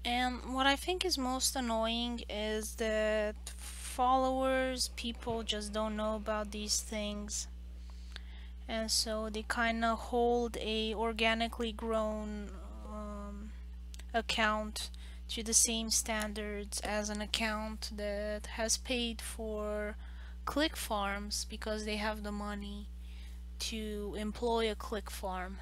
And what I think is most annoying is that followers, people just don't know about these things. And so they kind of hold a organically grown account to the same standards as an account that has paid for click farms, because they have the money to employ a click farm.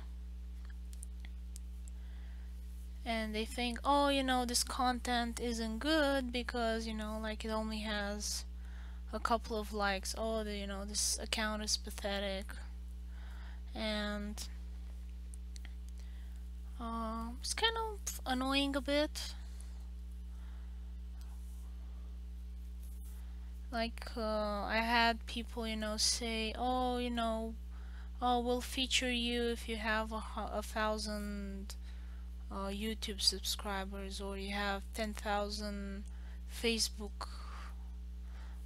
And they think, oh, you know, this content isn't good because, you know, like it only has a couple of likes. Oh, you know, this account is pathetic. And it's kind of annoying a bit. Like, I had people, you know, say, oh, you know, oh, we'll feature you if you have 1,000 YouTube subscribers, or you have 10,000 Facebook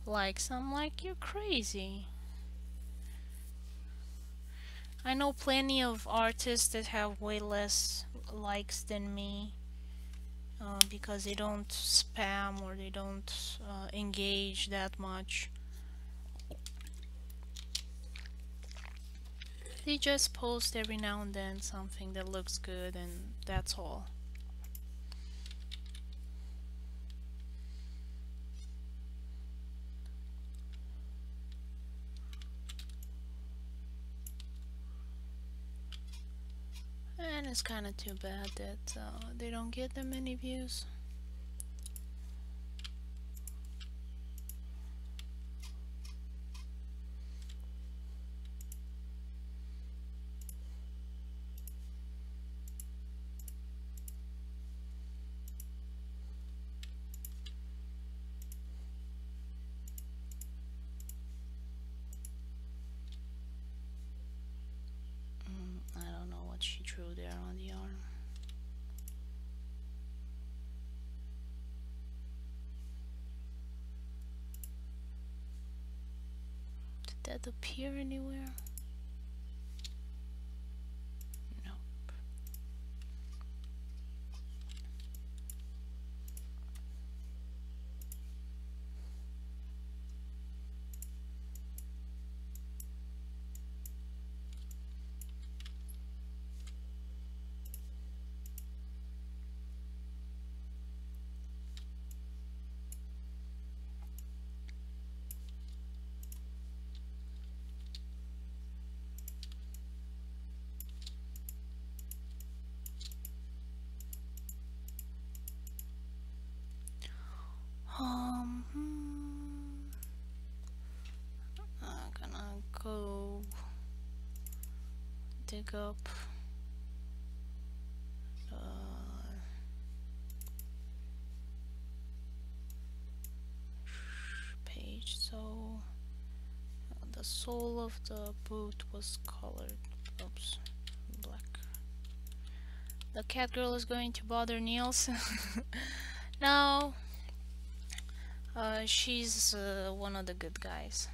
likes. I'm like, you're crazy. I know plenty of artists that have way less likes than me, because they don't spam or they don't engage that much. They just post every now and then something that looks good, and that's all. And it's kind of too bad that they don't get that many views. I don't know what she drew there on the arm. Did that appear anywhere? Nope. I'm gonna go dig up page. So the sole of the boot was colored. Oops, black. The cat girl is going to bother Niels. No, she's one of the good guys.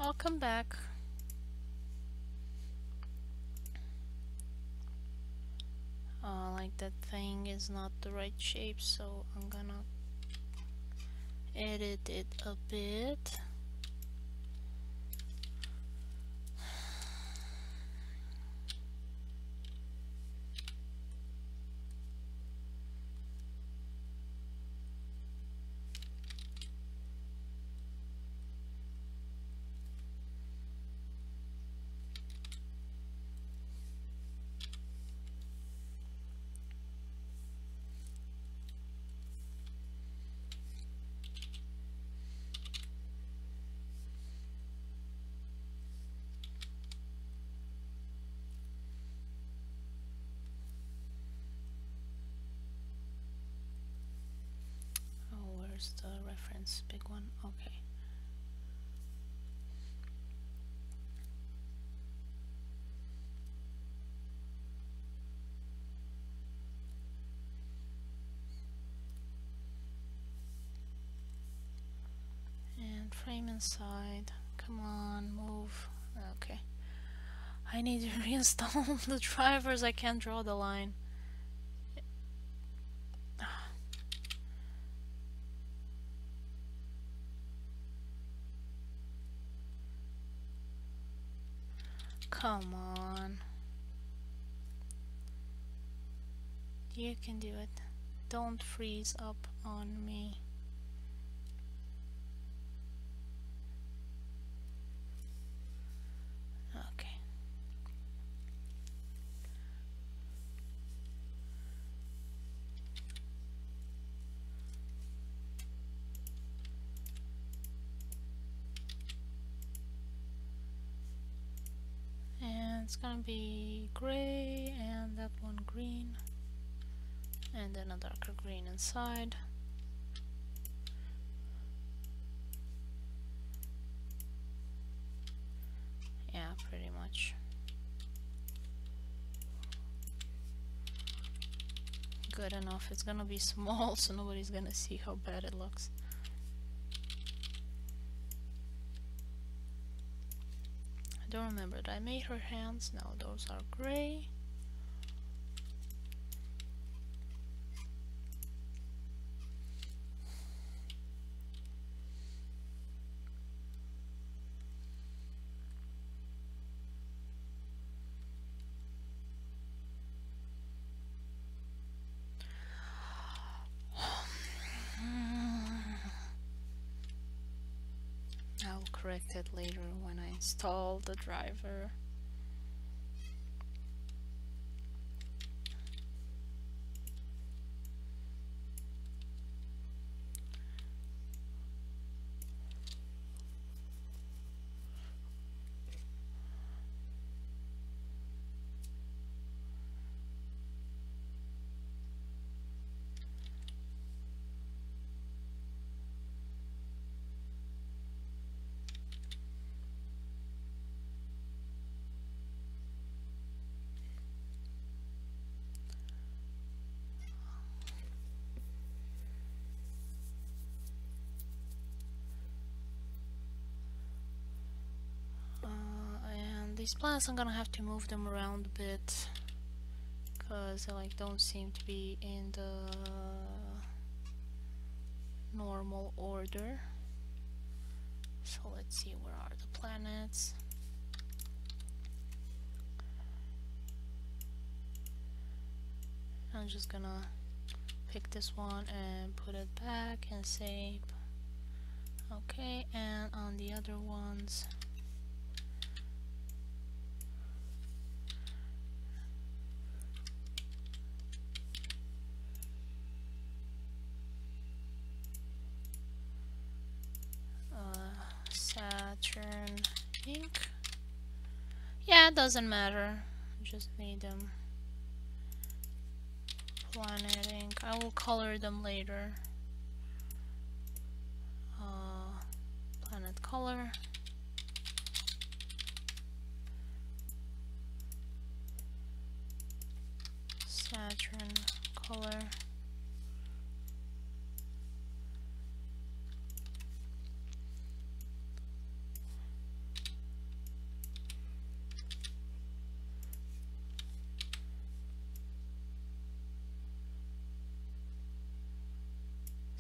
I'll come back. Like that thing is not the right shape, so I'm gonna edit it a bit. Oh, where's the reference? Big one. Okay. And frame inside. Come on, move. Okay. I need to reinstall the drivers. I can't draw the line. Come on. You can do it. Don't freeze up on me. Okay. And it's gonna be gray and that one green. And then a darker green inside. Yeah, pretty much. Good enough. It's gonna be small, so nobody's gonna see how bad it looks. I don't remember that I made her hands. Now those are gray. I'll correct it later when I install the driver. These plants, I'm gonna have to move them around a bit because they like don't seem to be in the normal order. So let's see, where are the planets? I'm just gonna pick this one and put it back and save. Okay, and on the other ones, Saturn ink. Yeah, it doesn't matter. Just need them. Planet ink. I will color them later. Planet color. Saturn color.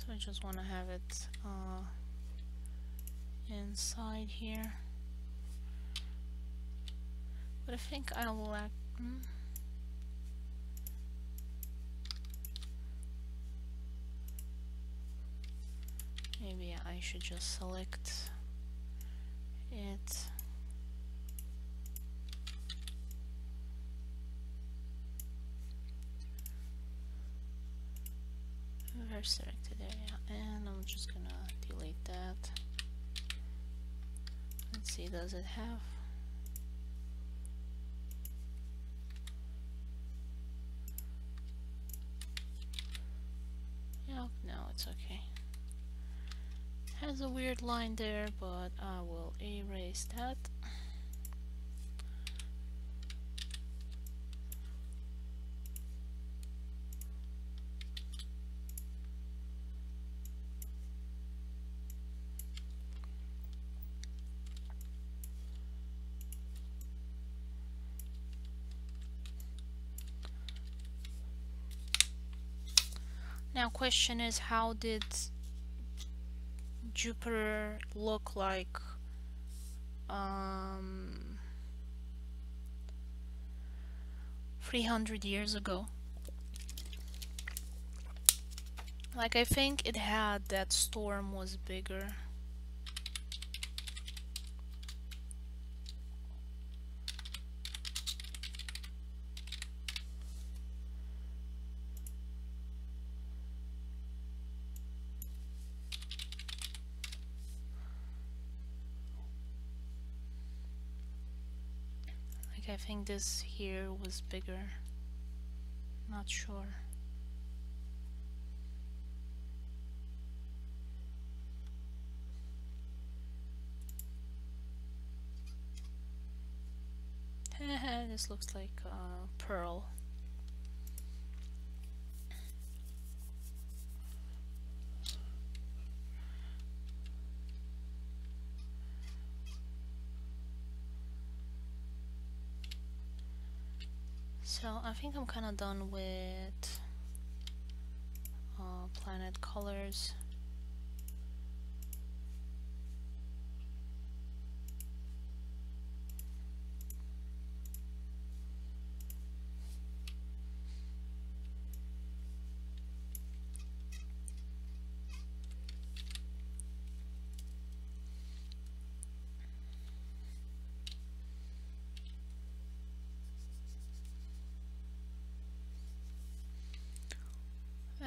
So I just want to have it inside here. But I think I will maybe I should just select it. Reverse selected area, and I'm just gonna delete that. Let's see, does it have? Yeah, no, it's okay. Has a weird line there, but I will erase that. Now question is, how did Jupiter look like 300 years ago? Like, I think it had that storm was bigger. Like, I think this here was bigger. Not sure. This looks like pearl. So I think I'm kind of done with planet colors.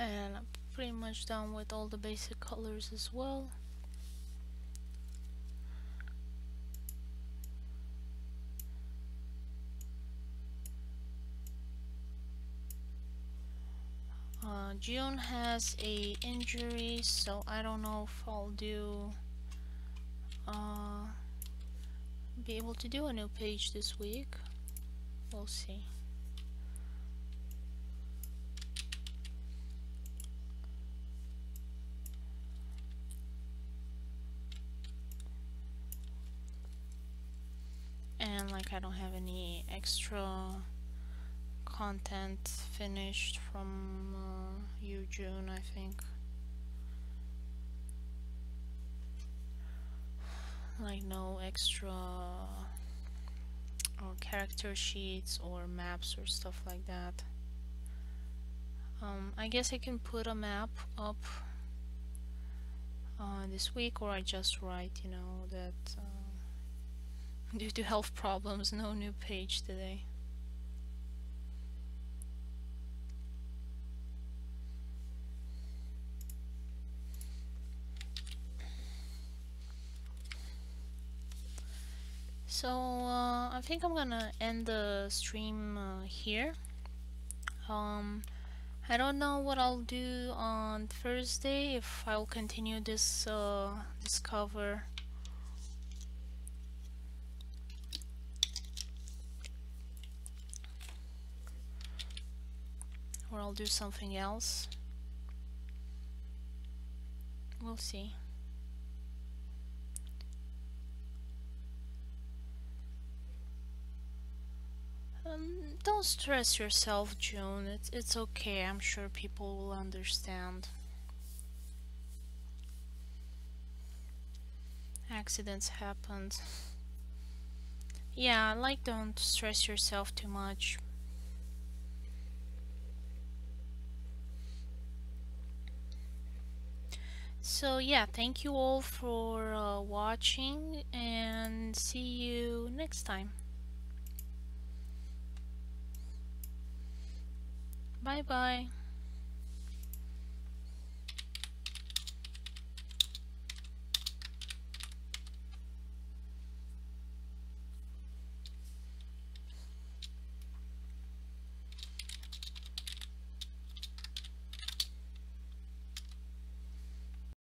And I'm pretty much done with all the basic colors as well. June has a injury, so I don't know if I'll be able to do a new page this week. We'll see. And like, I don't have any extra content finished from you, June, I think. Like, no extra or character sheets or maps or stuff like that. I guess I can put a map up this week, or I just write, you know, that due to health problems, no new page today. So I think I'm gonna end the stream here. I don't know what I'll do on Thursday, if I'll continue this this cover. Or I'll do something else. We'll see. Don't stress yourself, June. It's okay. I'm sure people will understand. accidents happen. Yeah, like don't stress yourself too much. So yeah, thank you all for watching, and see you next time. Bye bye.